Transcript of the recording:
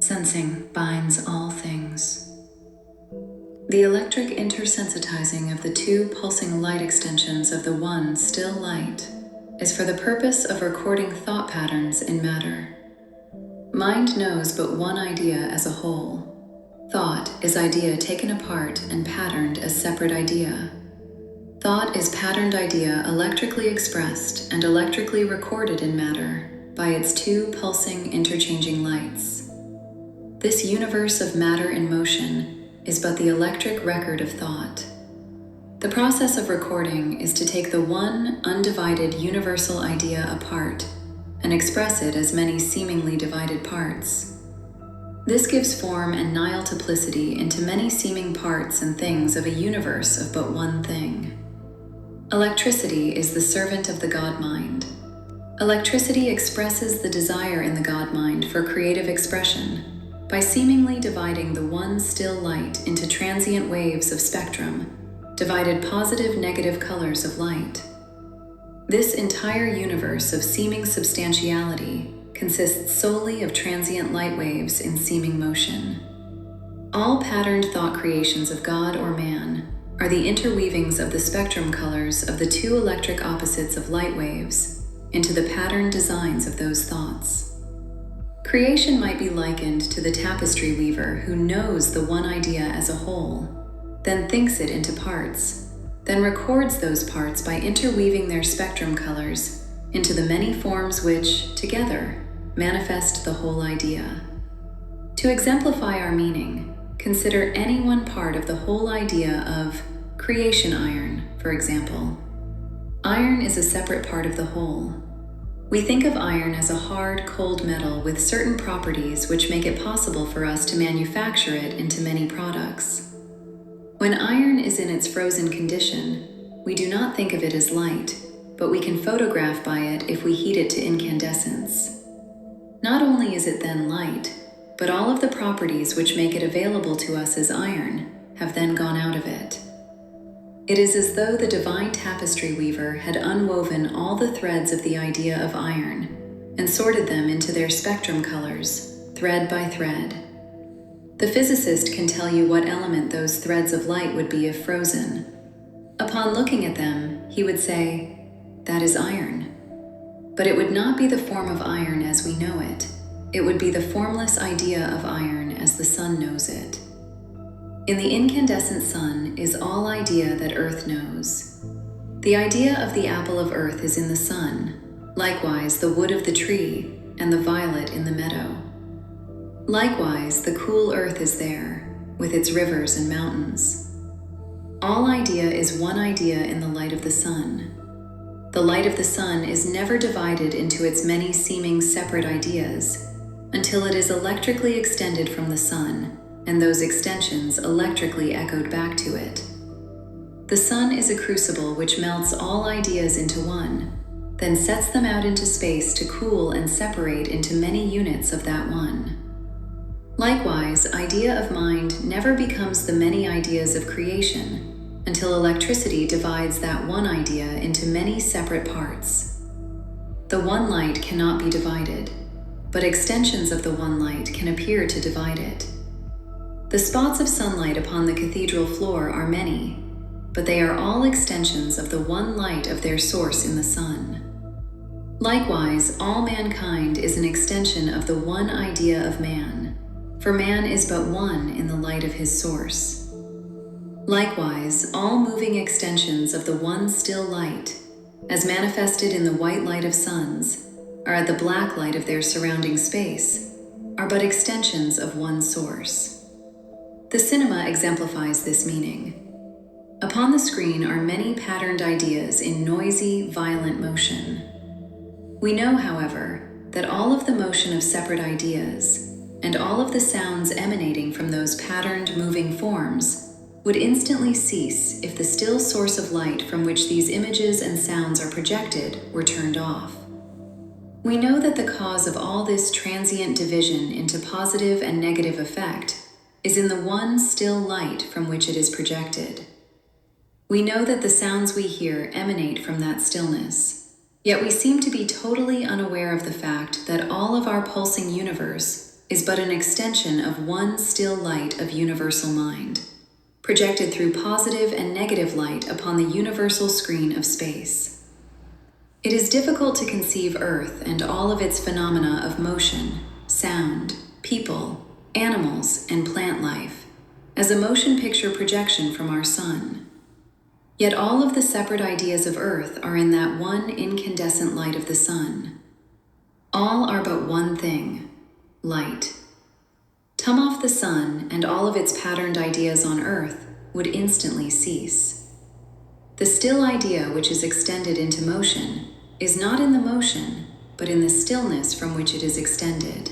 Sensing binds all things. The electric intersensitizing of the two pulsing light extensions of the one still light is for the purpose of recording thought patterns in matter. Mind knows but one idea as a whole. Thought is idea taken apart and patterned as separate idea. Thought is patterned idea electrically expressed and electrically recorded in matter by its two pulsing interchanging lights. This universe of matter in motion is but the electric record of thought. The process of recording is to take the one undivided universal idea apart and express it as many seemingly divided parts. This gives form and nihiltiplicity into many seeming parts and things of a universe of but one thing. Electricity is the servant of the God mind. Electricity expresses the desire in the God mind for creative expression by seemingly dividing the one still light into transient waves of spectrum, divided positive-negative colors of light. This entire universe of seeming substantiality consists solely of transient light waves in seeming motion. All patterned thought creations of God or man are the interweavings of the spectrum colors of the two electric opposites of light waves into the patterned designs of those thoughts. Creation might be likened to the tapestry weaver who knows the one idea as a whole, then thinks it into parts, then records those parts by interweaving their spectrum colors into the many forms which, together, manifest the whole idea. To exemplify our meaning, consider any one part of the whole idea of creation iron, for example. Iron is a separate part of the whole. We think of iron as a hard, cold metal with certain properties which make it possible for us to manufacture it into many products. When iron is in its frozen condition, we do not think of it as light, but we can photograph by it if we heat it to incandescence. Not only is it then light, but all of the properties which make it available to us as iron have then gone out of it. It is as though the divine tapestry weaver had unwoven all the threads of the idea of iron and sorted them into their spectrum colors, thread by thread. The physicist can tell you what element those threads of light would be if frozen. Upon looking at them, he would say, "That is iron." But it would not be the form of iron as we know it. It would be the formless idea of iron as the sun knows it. In the incandescent sun is all idea that earth knows. The idea of the apple of earth is in the sun, likewise the wood of the tree and the violet in the meadow. Likewise, the cool earth is there, with its rivers and mountains. All idea is one idea in the light of the sun. The light of the sun is never divided into its many seeming separate ideas until it is electrically extended from the sun, and those extensions electrically echoed back to it. The sun is a crucible which melts all ideas into one, then sets them out into space to cool and separate into many units of that one. Likewise, idea of mind never becomes the many ideas of creation until electricity divides that one idea into many separate parts. The one light cannot be divided, but extensions of the one light can appear to divide it. The spots of sunlight upon the cathedral floor are many, but they are all extensions of the one light of their source in the sun. Likewise, all mankind is an extension of the one idea of man, for man is but one in the light of his source. Likewise, all moving extensions of the one still light, as manifested in the white light of suns, or at the black light of their surrounding space, are but extensions of one source. The cinema exemplifies this meaning. Upon the screen are many patterned ideas in noisy, violent motion. We know, however, that all of the motion of separate ideas, and all of the sounds emanating from those patterned, moving forms, would instantly cease if the still source of light from which these images and sounds are projected were turned off. We know that the cause of all this transient division into positive and negative effect is in the one still light from which it is projected. We know that the sounds we hear emanate from that stillness, Yet we seem to be totally unaware of the fact that all of our pulsing universe is but an extension of one still light of universal mind, projected through positive and negative light upon the universal screen of space. It is difficult to conceive Earth and all of its phenomena of motion, sound, people, animals, and plant life as a motion picture projection from our sun. Yet all of the separate ideas of Earth are in that one incandescent light of the sun. All are but one thing: light. Tum off the sun, and all of its patterned ideas on Earth would instantly cease. The still idea which is extended into motion is not in the motion, but in the stillness from which it is extended.